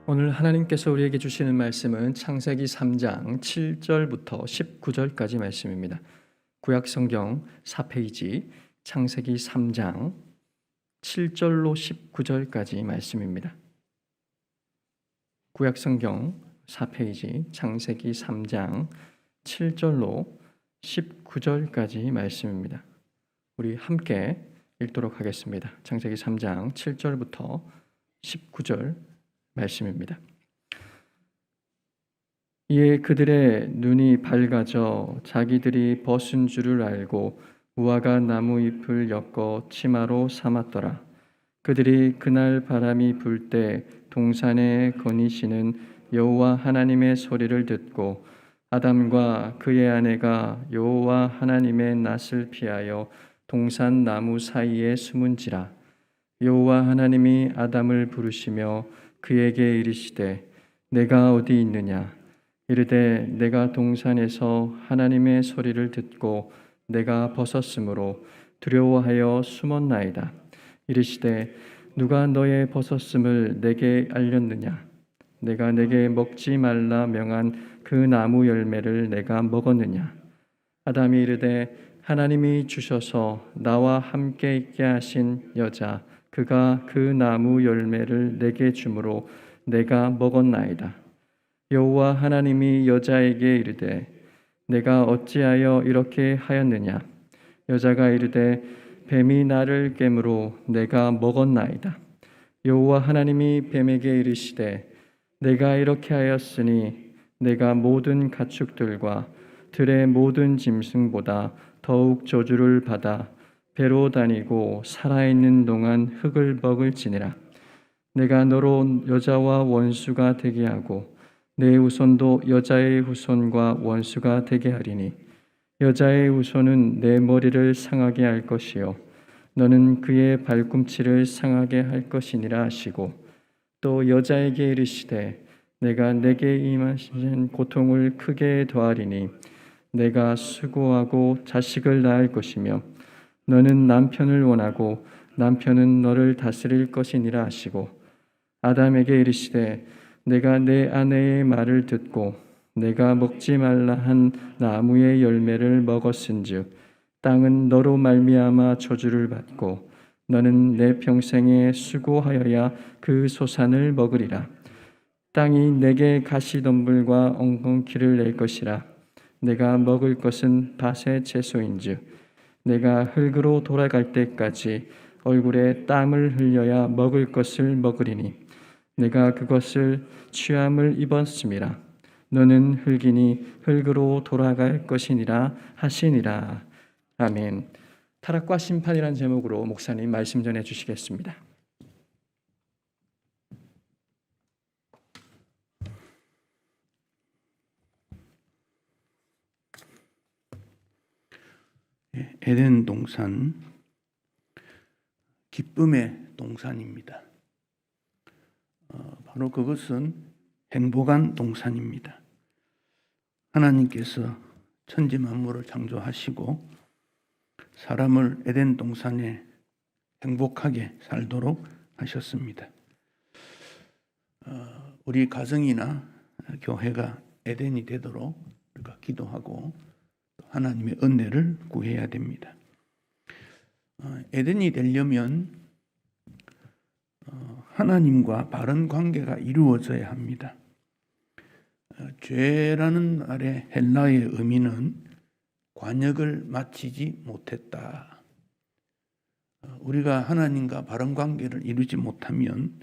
오늘 하나님께서 우리에게 주시는 말씀은 창세기 3장 7절부터 19절까지 말씀입니다. 구약성경 4페이지 창세기 3장 7절로 19절까지 말씀입니다. 구약성경 4페이지 창세기 3장 7절로 19절까지 말씀입니다. 우리 함께 읽도록 하겠습니다. 창세기 3장 7절부터 19절 말씀입니다. 이에 그들의 눈이 밝아져 자기들이 벗은 줄을 알고 무화과 나무 잎을 엮어 치마로 삼았더라. 그들이 그날 바람이 불 때 동산에 거니시는 여호와 하나님의 소리를 듣고 아담과 그의 아내가 여호와 하나님의 낯을 피하여 동산 나무 사이에 숨은지라. 여호와 하나님이 아담을 부르시며 그에게 이르시되 내가 어디 있느냐? 이르되 내가 동산에서 하나님의 소리를 듣고 내가 벗었으므로 두려워하여 숨었나이다. 이르시되 누가 너의 벗었음을 내게 알렸느냐? 내가 내게 먹지 말라 명한 그 나무 열매를 내가 먹었느냐? 아담이 이르되 하나님이 주셔서 나와 함께 있게 하신 여자 그가 그 나무 열매를 내게 주므로 내가 먹었나이다. 여호와 하나님이 여자에게 이르되 내가 어찌하여 이렇게 하였느냐? 여자가 이르되 뱀이 나를 깨므로 내가 먹었나이다. 여호와 하나님이 뱀에게 이르시되 내가 이렇게 하였으니 내가 모든 가축들과 들의 모든 짐승보다 더욱 저주를 받아 배로 다니고 살아있는 동안 흙을 먹을지니라. 내가 너로 여자와 원수가 되게 하고 내 후손도 여자의 후손과 원수가 되게 하리니 여자의 후손은 내 머리를 상하게 할 것이요 너는 그의 발꿈치를 상하게 할 것이니라 하시고 또 여자에게 이르시되 내가 내게 임하신 고통을 크게 더하리니 내가 수고하고 자식을 낳을 것이며 너는 남편을 원하고 남편은 너를 다스릴 것이니라 하시고 아담에게 이르시되 내가 내 아내의 말을 듣고 내가 먹지 말라 한 나무의 열매를 먹었은즉 땅은 너로 말미암아 저주를 받고 너는 내 평생에 수고하여야 그 소산을 먹으리라. 땅이 내게 가시덤불과 엉겅퀴를 낼 것이라. 내가 먹을 것은 밭의 채소인즉 내가 흙으로 돌아갈 때까지 얼굴에 땀을 흘려야 먹을 것을 먹으리니 내가 그것을 취함을 입었음이라. 너는 흙이니 흙으로 돌아갈 것이니라 하시니라. 아멘. 타락과 심판이란 제목으로 목사님 말씀 전해 주시겠습니다. 에덴 동산, 기쁨의 동산입니다. 바로 그것은 행복한 동산입니다. 하나님께서 천지 만물을 창조하시고 사람을 에덴 동산에 행복하게 살도록 하셨습니다. 우리 가정이나 교회가 에덴이 되도록 우리가 기도하고 하나님의 은혜를 구해야 됩니다. 에덴이 되려면 하나님과 바른 관계가 이루어져야 합니다. 죄라는 말의 헬라어의 의미는 관역을 마치지 못했다. 우리가 하나님과 바른 관계를 이루지 못하면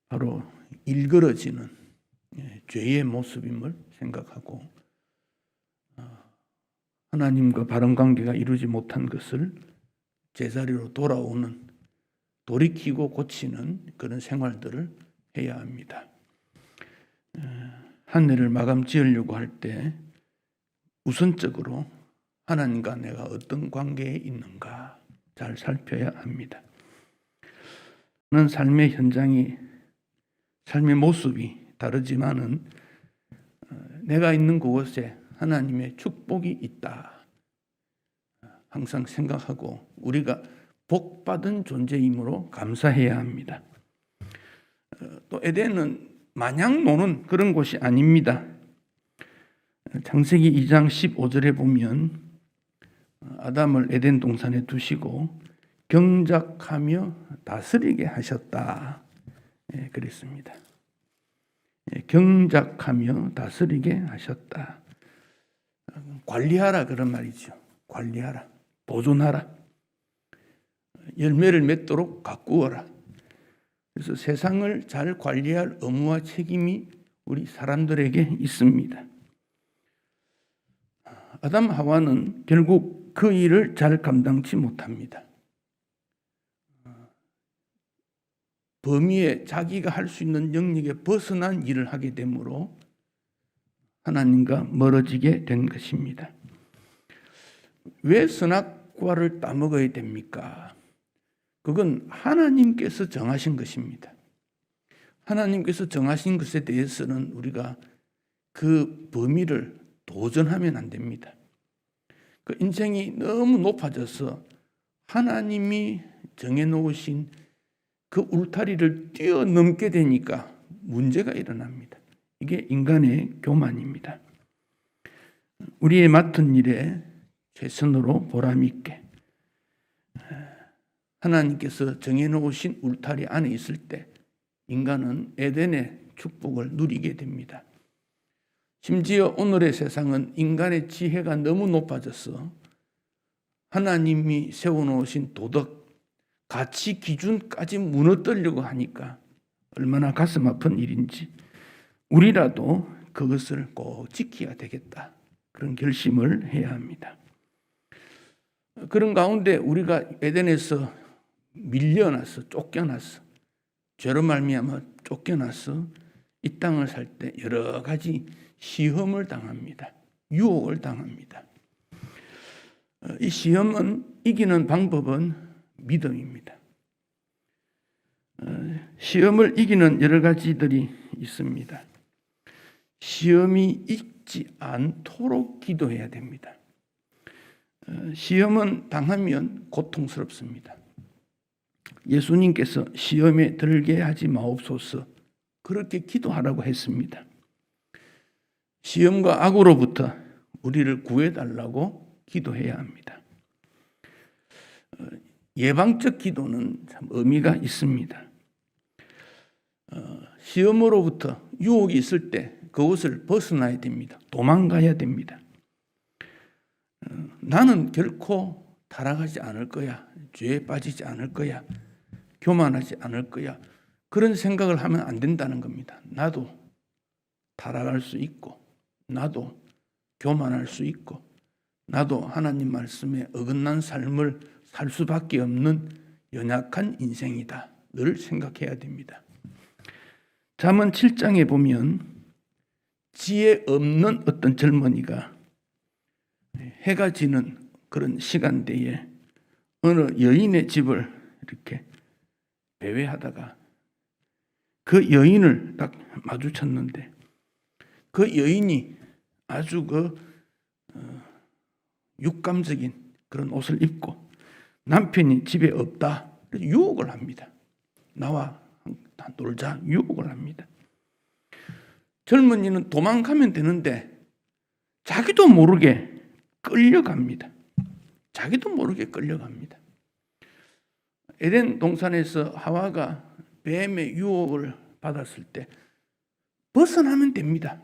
바로 일그러지는 죄의 모습임을 생각하고 하나님과 바른 관계가 이루지 못한 것을 제자리로 돌아오는, 돌이키고 고치는 그런 생활들을 해야 합니다. 한 해를 마감 지으려고 할 때 우선적으로 하나님과 내가 어떤 관계에 있는가 잘 살펴야 합니다. 저는 삶의 현장이, 삶의 모습이 다르지만은 내가 있는 그곳에 하나님의 축복이 있다. 항상 생각하고 우리가 복받은 존재이므로 감사해야 합니다. 또 에덴은 마냥 노는 그런 곳이 아닙니다. 창세기 2장 15절에 보면 아담을 에덴 동산에 두시고 경작하며 다스리게 하셨다. 그랬습니다. 경작하며 다스리게 하셨다. 관리하라 그런 말이죠. 관리하라, 보존하라, 열매를 맺도록 가꾸어라. 그래서 세상을 잘 관리할 의무와 책임이 우리 사람들에게 있습니다. 아담 하와는 결국 그 일을 잘 감당치 못합니다. 범위에 자기가 할 수 있는 영역에 벗어난 일을 하게 되므로 하나님과 멀어지게 된 것입니다. 왜 선악과를 따먹어야 됩니까? 그건 하나님께서 정하신 것입니다. 하나님께서 정하신 것에 대해서는 우리가 그 범위를 도전하면 안 됩니다. 그 인생이 너무 높아져서 하나님이 정해놓으신 그 울타리를 뛰어넘게 되니까 문제가 일어납니다. 이게 인간의 교만입니다. 우리의 맡은 일에 최선으로 보람있게 하나님께서 정해놓으신 울타리 안에 있을 때 인간은 에덴의 축복을 누리게 됩니다. 심지어 오늘의 세상은 인간의 지혜가 너무 높아져서 하나님이 세워놓으신 도덕, 가치 기준까지 무너뜨리려고 하니까 얼마나 가슴 아픈 일인지 우리라도 그것을 꼭 지켜야 되겠다. 그런 결심을 해야 합니다. 그런 가운데 우리가 에덴에서 밀려나서 쫓겨나서 죄로 말미암아 쫓겨나서 이 땅을 살 때 여러 가지 시험을 당합니다. 유혹을 당합니다. 이 시험은 이기는 방법은 믿음입니다. 시험을 이기는 여러 가지들이 있습니다. 시험이 있지 않도록 기도해야 됩니다. 시험은 당하면 고통스럽습니다. 예수님께서 시험에 들게 하지 마옵소서 그렇게 기도하라고 했습니다. 시험과 악으로부터 우리를 구해달라고 기도해야 합니다. 예방적 기도는 참 의미가 있습니다. 시험으로부터 유혹이 있을 때 그것을 벗어나야 됩니다. 도망가야 됩니다. 나는 결코 타락하지 않을 거야. 죄에 빠지지 않을 거야. 교만하지 않을 거야. 그런 생각을 하면 안 된다는 겁니다. 나도 타락할 수 있고 나도 교만할 수 있고 나도 하나님 말씀에 어긋난 삶을 살 수밖에 없는 연약한 인생이다. 늘 생각해야 됩니다. 잠언 7장에 보면 지혜 없는 어떤 젊은이가 해가 지는 그런 시간대에 어느 여인의 집을 이렇게 배회하다가 그 여인을 딱 마주쳤는데 그 여인이 아주 육감적인 그런 옷을 입고 남편이 집에 없다. 유혹을 합니다. 나와 놀자 유혹을 합니다. 젊은이는 도망가면 되는데 자기도 모르게 끌려갑니다. 자기도 모르게 끌려갑니다. 에덴 동산에서 하와가 뱀의 유혹을 받았을 때 벗어나면 됩니다.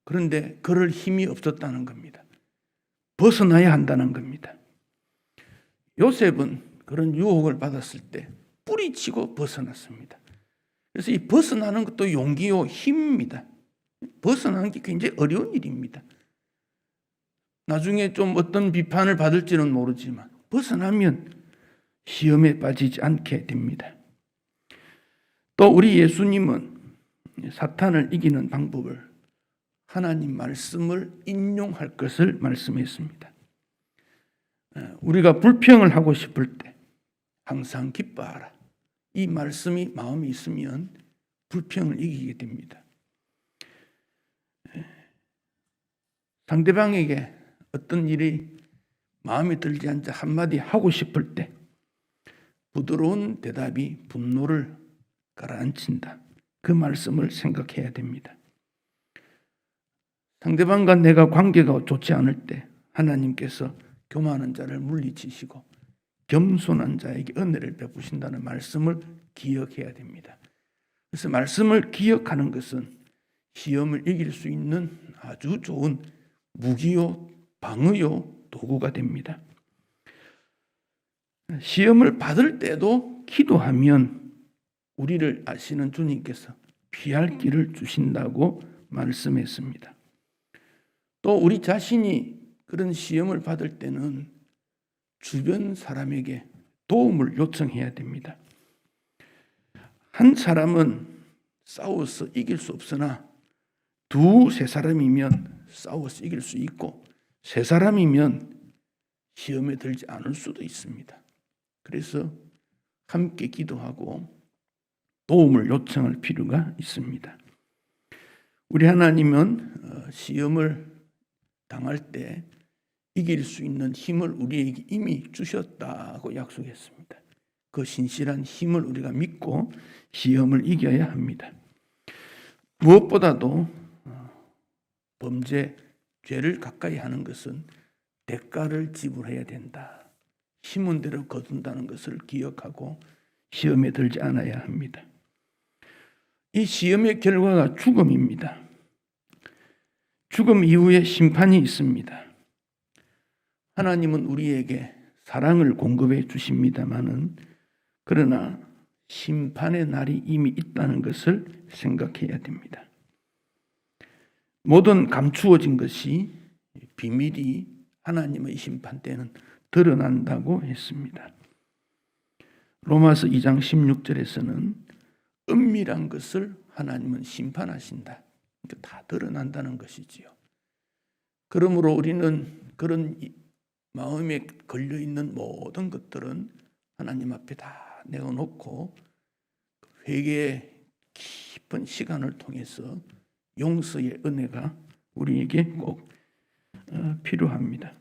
그런데 그럴 힘이 없었다는 겁니다. 벗어나야 한다는 겁니다. 요셉은 그런 유혹을 받았을 때 뿌리치고 벗어났습니다. 그래서 이 벗어나는 것도 용기요 힘입니다. 벗어나는 게 굉장히 어려운 일입니다. 나중에 좀 어떤 비판을 받을지는 모르지만 벗어나면 시험에 빠지지 않게 됩니다. 또 우리 예수님은 사탄을 이기는 방법을 하나님 말씀을 인용할 것을 말씀했습니다. 우리가 불평을 하고 싶을 때 항상 기뻐하라. 이 말씀이 마음에 있으면 불평을 이기게 됩니다. 상대방에게 어떤 일이 마음에 들지 않자 한마디 하고 싶을 때 부드러운 대답이 분노를 가라앉힌다. 그 말씀을 생각해야 됩니다. 상대방과 내가 관계가 좋지 않을 때 하나님께서 교만한 자를 물리치시고 겸손한 자에게 은혜를 베푸신다는 말씀을 기억해야 됩니다. 그래서 말씀을 기억하는 것은 시험을 이길 수 있는 아주 좋은 무기요, 방어요, 도구가 됩니다. 시험을 받을 때도 기도하면 우리를 아시는 주님께서 피할 길을 주신다고 말씀했습니다. 또 우리 자신이 그런 시험을 받을 때는 주변 사람에게 도움을 요청해야 됩니다. 한 사람은 싸워서 이길 수 없으나 두세 사람이면 싸워서 이길 수 있고 세 사람이면 시험에 들지 않을 수도 있습니다. 그래서 함께 기도하고 도움을 요청할 필요가 있습니다. 우리 하나님은 시험을 당할 때 이길 수 있는 힘을 우리에게 이미 주셨다고 약속했습니다. 그 신실한 힘을 우리가 믿고 시험을 이겨야 합니다. 무엇보다도 범죄, 죄를 가까이 하는 것은 대가를 지불해야 된다. 심은 대로 거둔다는 것을 기억하고 시험에 들지 않아야 합니다. 이 시험의 결과가 죽음입니다. 죽음 이후에 심판이 있습니다. 하나님은 우리에게 사랑을 공급해 주십니다마는 그러나 심판의 날이 이미 있다는 것을 생각해야 됩니다. 모든 감추어진 것이 비밀이 하나님의 심판 때는 드러난다고 했습니다. 로마서 2장 16절에서는 은밀한 것을 하나님은 심판하신다. 그러니까 다 드러난다는 것이지요. 그러므로 우리는 그런 마음에 걸려있는 모든 것들은 하나님 앞에 다 내어놓고 회개의 깊은 시간을 통해서 용서의 은혜가 우리에게 꼭 필요합니다.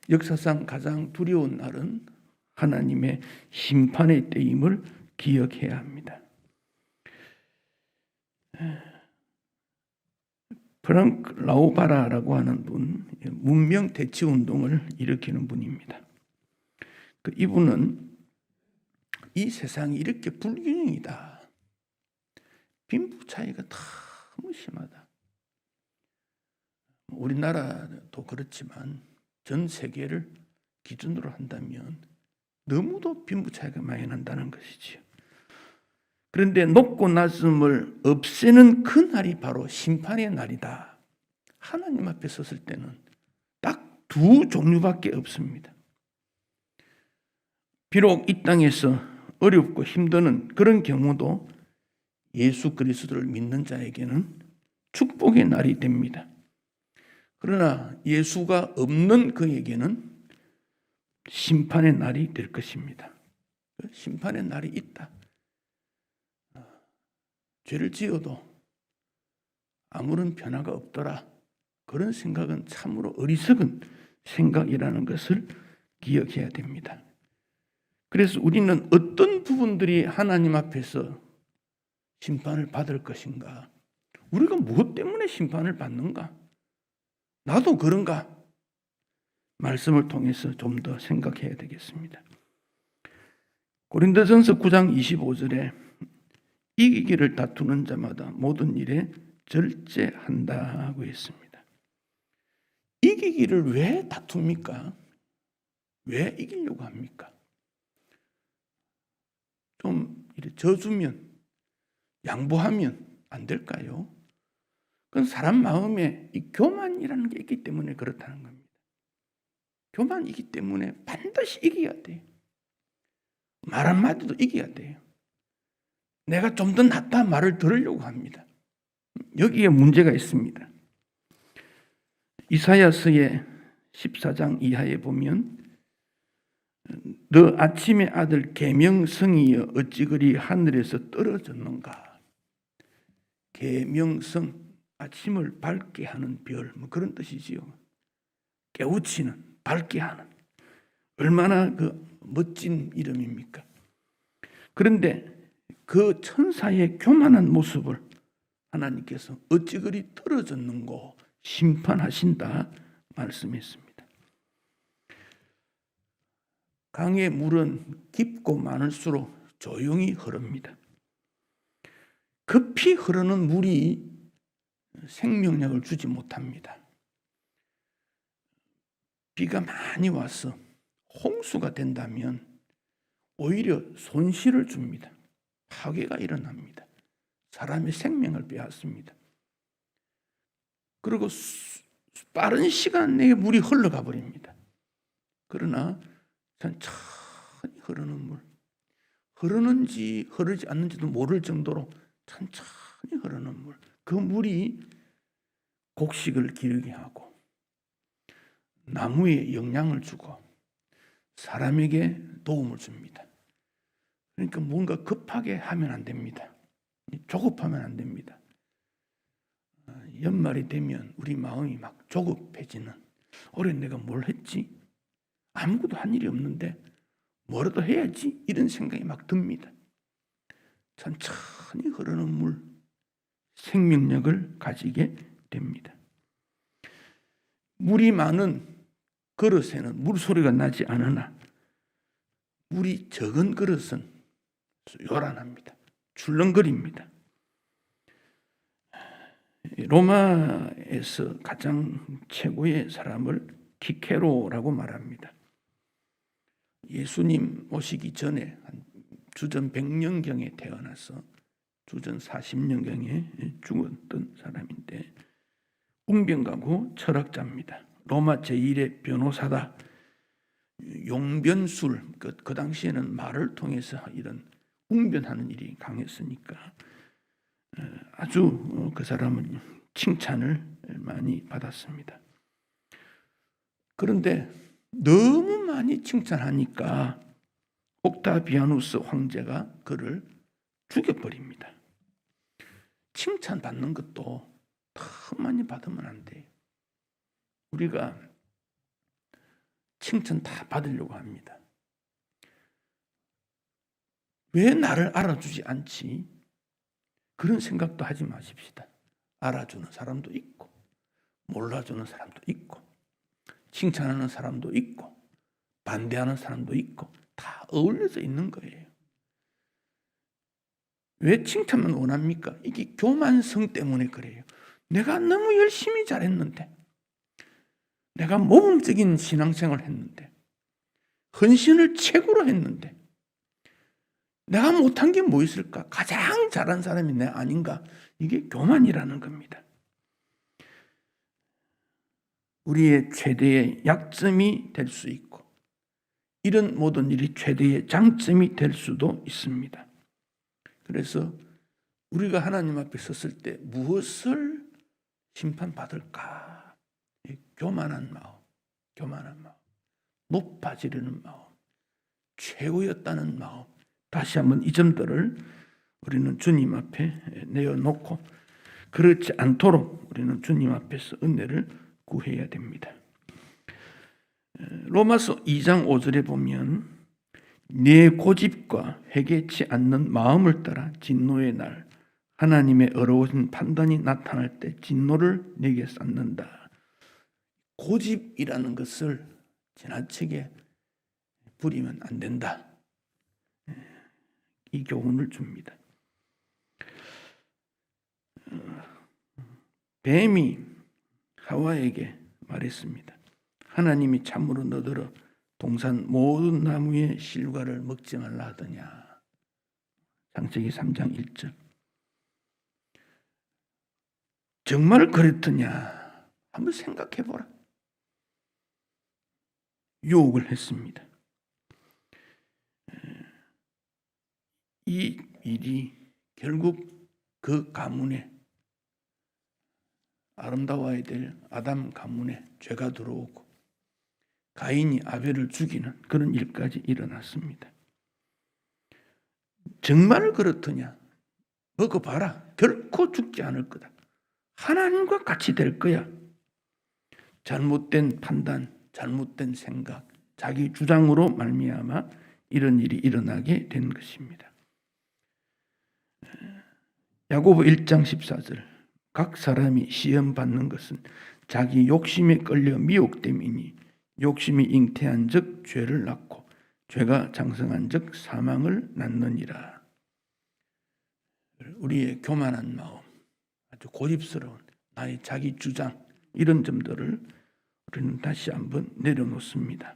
역사상 가장 두려운 날은 하나님의 심판의 때임을 기억해야 합니다. 프랑크 라우바라라고 하는 분, 문명 대치 운동을 일으키는 분입니다. 이분은 이 세상이 이렇게 불균형이다. 빈부 차이가 너무 심하다. 우리나라도 그렇지만 전 세계를 기준으로 한다면 너무도 빈부 차이가 많이 난다는 것이지요. 그런데 높고 낮음을 없애는 그 날이 바로 심판의 날이다. 하나님 앞에 섰을 때는 딱 두 종류밖에 없습니다. 비록 이 땅에서 어렵고 힘드는 그런 경우도 예수 그리스도를 믿는 자에게는 축복의 날이 됩니다. 그러나 예수가 없는 그에게는 심판의 날이 될 것입니다. 심판의 날이 있다. 죄를 지어도 아무런 변화가 없더라. 그런 생각은 참으로 어리석은 생각이라는 것을 기억해야 됩니다. 그래서 우리는 어떤 부분들이 하나님 앞에서 심판을 받을 것인가? 우리가 무엇 때문에 심판을 받는가? 나도 그런가? 말씀을 통해서 좀 더 생각해야 되겠습니다. 고린도전서 9장 25절에 이기기를 다투는 자마다 모든 일에 절제한다고 했습니다. 이기기를 왜 다툽니까? 왜 이기려고 합니까? 좀 져주면, 양보하면 안 될까요? 그건 사람 마음에 이 교만이라는 게 있기 때문에 그렇다는 겁니다. 교만이기 때문에 반드시 이겨야 돼요. 말 한마디도 이겨야 돼요. 내가 좀 더 낫다 말을 들으려고 합니다. 여기에 문제가 있습니다. 이사야서의 14장 이하에 보면 너 아침의 아들 계명성이여 어찌 그리 하늘에서 떨어졌는가. 계명성, 아침을 밝게 하는 별, 그런 뜻이지요. 깨우치는, 밝게 하는. 얼마나 그 멋진 이름입니까? 그런데 그 천사의 교만한 모습을 하나님께서 어찌 그리 떨어졌는고 심판하신다 말씀했습니다. 강의 물은 깊고 많을수록 조용히 흐릅니다. 급히 흐르는 물이 생명력을 주지 못합니다. 비가 많이 와서 홍수가 된다면 오히려 손실을 줍니다. 파괴가 일어납니다. 사람의 생명을 빼앗습니다. 그리고 빠른 시간 내에 물이 흘러가 버립니다. 그러나 천천히 흐르는 물, 흐르는지 흐르지 않는지도 모를 정도로 천천히 흐르는 물, 그 물이 곡식을 기르게 하고 나무에 영양을 주고 사람에게 도움을 줍니다. 그러니까 뭔가 급하게 하면 안 됩니다. 조급하면 안 됩니다. 연말이 되면 우리 마음이 막 조급해지는, 올해 내가 뭘 했지? 아무것도 한 일이 없는데 뭐라도 해야지, 이런 생각이 막 듭니다. 천천히 흐르는 물, 생명력을 가지게 됩니다. 물이 많은 그릇에는 물소리가 나지 않으나 물이 적은 그릇은 요란합니다. 출렁거립니다. 로마에서 가장 최고의 사람을 키케로라고 말합니다. 예수님 오시기 전에 한 주전 100년경에 태어나서 주전 40년경에 죽었던 사람인데 웅변가고 철학자입니다. 로마 제1의 변호사다. 용변술, 그 당시에는 말을 통해서 이런 웅변하는 일이 강했으니까 아주 그 사람은 칭찬을 많이 받았습니다. 그런데 너무 많이 칭찬하니까 옥타비아누스 황제가 그를 죽여버립니다. 칭찬받는 것도 너무 많이 받으면 안 돼요. 우리가 칭찬 다 받으려고 합니다. 왜 나를 알아주지 않지? 그런 생각도 하지 마십시다. 알아주는 사람도 있고 몰라주는 사람도 있고 칭찬하는 사람도 있고 반대하는 사람도 있고 다 어울려져 있는 거예요. 왜 칭찬만 원합니까? 이게 교만성 때문에 그래요. 내가 너무 열심히 잘했는데, 내가 모범적인 신앙생활을 했는데, 헌신을 최고로 했는데 내가 못한 게 뭐 있을까? 가장 잘한 사람이 내 아닌가? 이게 교만이라는 겁니다. 우리의 최대의 약점이 될 수 있고 이런 모든 일이 최대의 장점이 될 수도 있습니다. 그래서 우리가 하나님 앞에 섰을 때 무엇을 심판받을까? 교만한 마음, 높아지려는 마음, 최고였다는 마음, 다시 한번 이 점들을 우리는 주님 앞에 내어놓고 그렇지 않도록 우리는 주님 앞에서 은혜를 구해야 됩니다. 로마서 2장 5절에 보면 내 고집과 회개치 않는 마음을 따라 진노의 날 하나님의 어려우신 판단이 나타날 때 진노를 내게 쌓는다. 고집이라는 것을 지나치게 부리면 안 된다. 이 교훈을 줍니다. 뱀이 하와에게 말했습니다. 하나님이 참으로 너더러 동산 모든 나무의 실과를 먹지 말라 하더냐. 창세기 3장 1절. 정말 그랬더냐? 한번 생각해 보라. 유혹을 했습니다. 이 일이 결국 그 가문에, 아름다워야 될 아담 가문에 죄가 들어오고 가인이 아벨을 죽이는 그런 일까지 일어났습니다. 정말 그렇더냐? 먹어봐라. 결코 죽지 않을 거다. 하나님과 같이 될 거야. 잘못된 판단, 잘못된 생각, 자기 주장으로 말미암아 이런 일이 일어나게 된 것입니다. 야고보 1장 14절 각 사람이 시험 받는 것은 자기 욕심에 끌려 미혹됨이니 욕심이 잉태한 즉 죄를 낳고 죄가 장성한 즉 사망을 낳느니라. 우리의 교만한 마음, 아주 고집스러운 나의 자기 주장, 이런 점들을 우리는 다시 한번 내려놓습니다.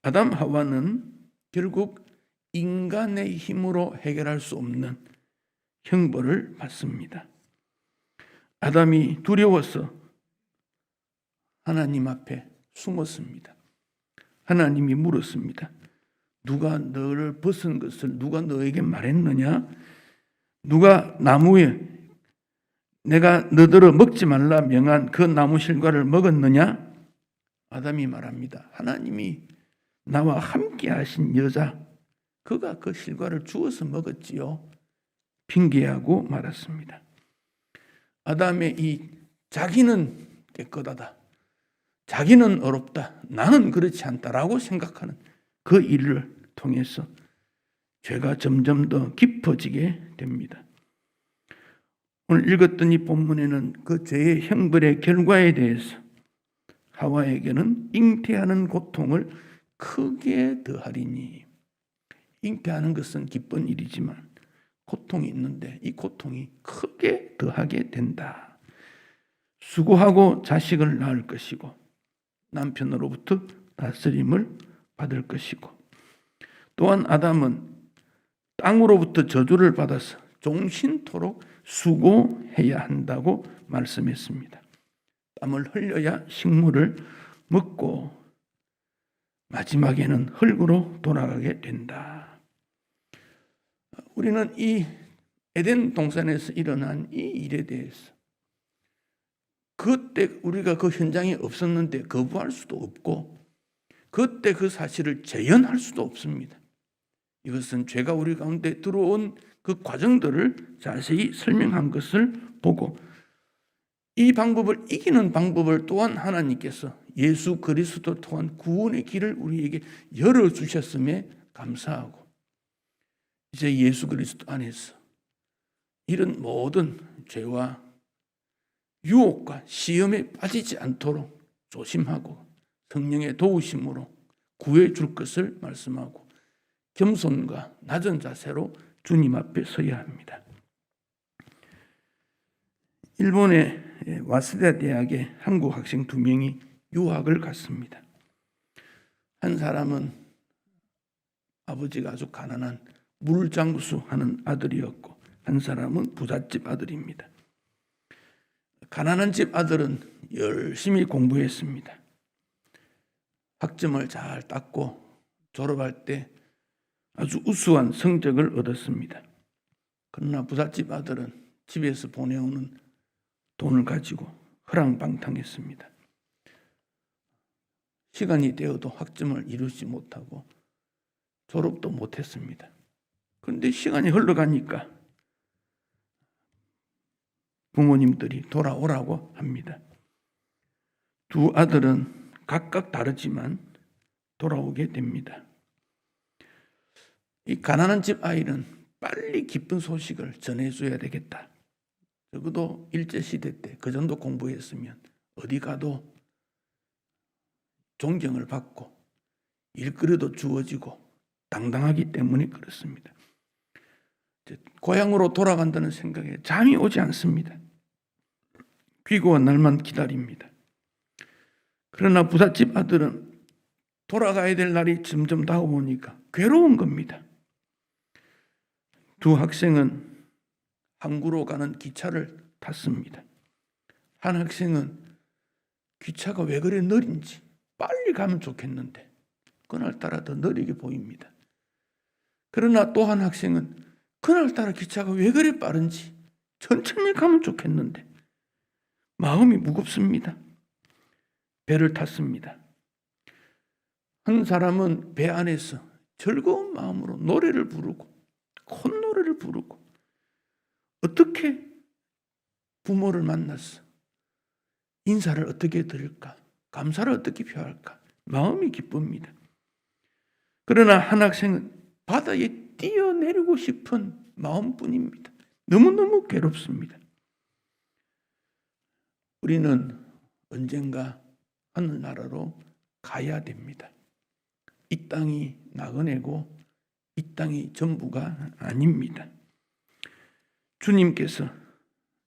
아담 하와는 결국 인간의 힘으로 해결할 수 없는 형벌을 받습니다. 아담이 두려워서 하나님 앞에 숨었습니다. 하나님이 물었습니다. 누가 너를 벗은 것을 누가 너에게 말했느냐? 누가 나무에 내가 너더러 먹지 말라 명한 그 나무 실과를 먹었느냐? 아담이 말합니다. 하나님이 나와 함께 하신 여자, 그가 그 실과를 주어서 먹었지요. 핑계하고 말았습니다. 아담의 이 자기는 깨끗하다, 자기는 어렵다, 나는 그렇지 않다라고 생각하는 그 일을 통해서 죄가 점점 더 깊어지게 됩니다. 오늘 읽었던 이 본문에는 그 죄의 형벌의 결과에 대해서 하와에게는 잉태하는 고통을 크게 더하리니, 잉태하는 것은 기쁜 일이지만 고통이 있는데 이 고통이 크게 더하게 된다. 수고하고 자식을 낳을 것이고 남편으로부터 다스림을 받을 것이고, 또한 아담은 땅으로부터 저주를 받아서 종신토록 수고해야 한다고 말씀했습니다. 땀을 흘려야 식물을 먹고 마지막에는 흙으로 돌아가게 된다. 우리는 이 에덴 동산에서 일어난 이 일에 대해서 그때 우리가 그 현장에 없었는데 거부할 수도 없고 그때 그 사실을 재현할 수도 없습니다. 이것은 죄가 우리 가운데 들어온 그 과정들을 자세히 설명한 것을 보고, 이 방법을 이기는 방법을 또한 하나님께서 예수 그리스도 통한 구원의 길을 우리에게 열어주셨음에 감사하고, 이제 예수 그리스도 안에서 이런 모든 죄와 유혹과 시험에 빠지지 않도록 조심하고 성령의 도우심으로 구해 줄 것을 말씀하고 겸손과 낮은 자세로 주님 앞에 서야 합니다. 일본의 와세다 대학의 한국 학생 2명이 유학을 갔습니다. 한 사람은 아버지가 아주 가난한 물장수 하는 아들이었고 한 사람은 부잣집 아들입니다. 가난한 집 아들은 열심히 공부했습니다. 학점을 잘 땄고 졸업할 때 아주 우수한 성적을 얻었습니다. 그러나 부잣집 아들은 집에서 보내오는 돈을 가지고 허랑방탕했습니다. 시간이 되어도 학점을 이루지 못하고 졸업도 못했습니다. 그런데 시간이 흘러가니까 부모님들이 돌아오라고 합니다. 두 아들은 각각 다르지만 돌아오게 됩니다. 이 가난한 집 아이는 빨리 기쁜 소식을 전해줘야 되겠다. 적어도 일제시대 때 그 정도 공부했으면 어디 가도 존경을 받고 일거리도 주어지고 당당하기 때문에 그렇습니다. 고향으로 돌아간다는 생각에 잠이 오지 않습니다. 귀국한 날만 기다립니다. 그러나 부잣집 아들은 돌아가야 될 날이 점점 다가오니까 괴로운 겁니다. 두 학생은 항구로 가는 기차를 탔습니다. 한 학생은 기차가 왜 그래 느린지 빨리 가면 좋겠는데 그날따라 더 느리게 보입니다. 그러나 또 한 학생은 그날따라 기차가 왜 그래 빠른지 천천히 가면 좋겠는데 마음이 무겁습니다. 배를 탔습니다. 한 사람은 배 안에서 즐거운 마음으로 노래를 부르고 콧노래를 부르고 어떻게 부모를 만나서 인사를 어떻게 드릴까, 감사를 어떻게 표할까 마음이 기쁩니다. 그러나 한 학생은 바다에 뛰어내리고 싶은 마음뿐입니다. 너무너무 괴롭습니다. 우리는 언젠가 하늘나라로 가야 됩니다. 이 땅이 나그네고 이 땅이 전부가 아닙니다. 주님께서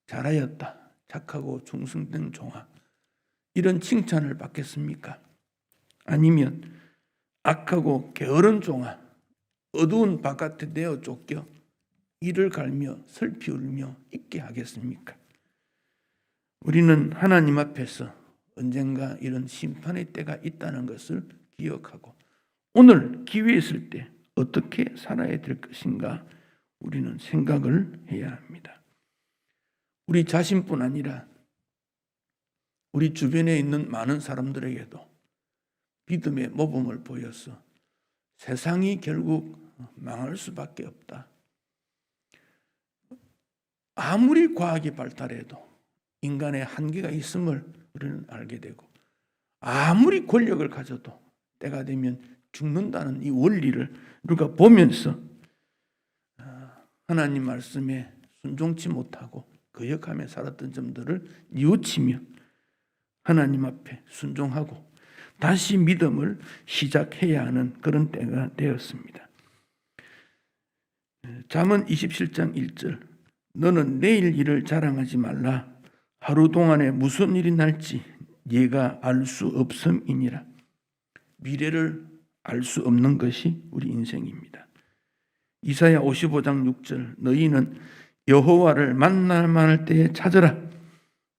잘하였다, 착하고 충성된 종아, 이런 칭찬을 받겠습니까? 아니면 악하고 게으른 종아, 어두운 바깥에 내어 쫓겨 이를 갈며 슬피 울며 있게 하겠습니까? 우리는 하나님 앞에서 언젠가 이런 심판의 때가 있다는 것을 기억하고 오늘 기회 있을 때 어떻게 살아야 될 것인가 우리는 생각을 해야 합니다. 우리 자신뿐 아니라 우리 주변에 있는 많은 사람들에게도 믿음의 모범을 보여서 세상이 결국 망할 수밖에 없다. 아무리 과학이 발달해도 인간의 한계가 있음을 우리는 알게 되고 아무리 권력을 가져도 때가 되면 죽는다는 이 원리를 우리가 보면서 하나님 말씀에 순종치 못하고 거역하며 살았던 점들을 뉘우치며 하나님 앞에 순종하고 다시 믿음을 시작해야 하는 그런 때가 되었습니다. 잠언 27장 1절, 너는 내일 일을 자랑하지 말라. 하루 동안에 무슨 일이 날지 네가 알 수 없음이니라. 미래를 알 수 없는 것이 우리 인생입니다. 이사야 55장 6절, 너희는 여호와를 만날 때에 찾으라.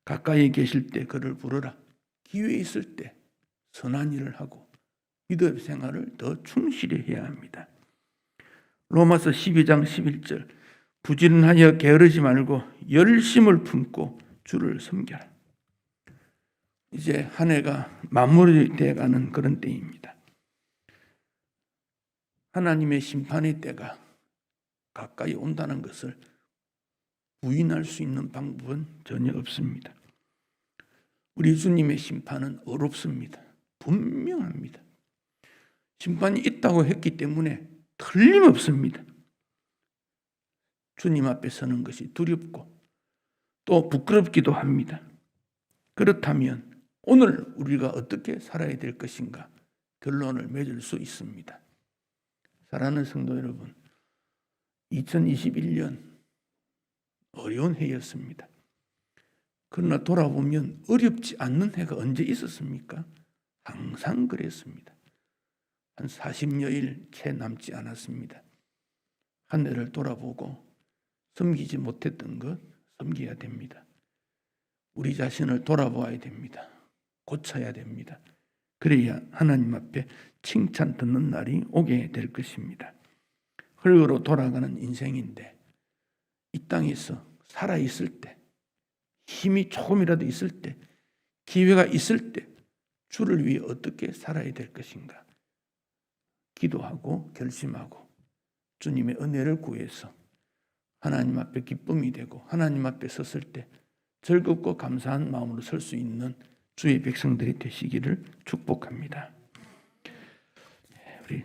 가까이 계실 때 그를 부르라. 기회 있을 때 선한 일을 하고 믿음 생활을 더 충실히 해야 합니다. 로마서 12장 11절, 부지런하여 게으르지 말고 열심을 품고 주를 섬겨라. 이제 한 해가 마무리되어 가는 그런 때입니다. 하나님의 심판의 때가 가까이 온다는 것을 부인할 수 있는 방법은 전혀 없습니다. 우리 주님의 심판은 어렵습니다. 분명합니다. 심판이 있다고 했기 때문에 틀림없습니다. 주님 앞에 서는 것이 두렵고 또 부끄럽기도 합니다. 그렇다면 오늘 우리가 어떻게 살아야 될 것인가 결론을 맺을 수 있습니다. 사랑하는 성도 여러분, 2021년 어려운 해였습니다. 그러나 돌아보면 어렵지 않는 해가 언제 있었습니까? 항상 그랬습니다. 한 40여일 채 남지 않았습니다. 한 해를 돌아보고 섬기지 못했던 것 섬겨야 됩니다. 우리 자신을 돌아보아야 됩니다. 고쳐야 됩니다. 그래야 하나님 앞에 칭찬 듣는 날이 오게 될 것입니다. 흙으로 돌아가는 인생인데 이 땅에서 살아있을 때, 힘이 조금이라도 있을 때, 기회가 있을 때 주를 위해 어떻게 살아야 될 것인가 기도하고 결심하고 주님의 은혜를 구해서 하나님 앞에 기쁨이 되고 하나님 앞에 섰을 때 즐겁고 감사한 마음으로 설 수 있는 주의 백성들이 되시기를 축복합니다. 우리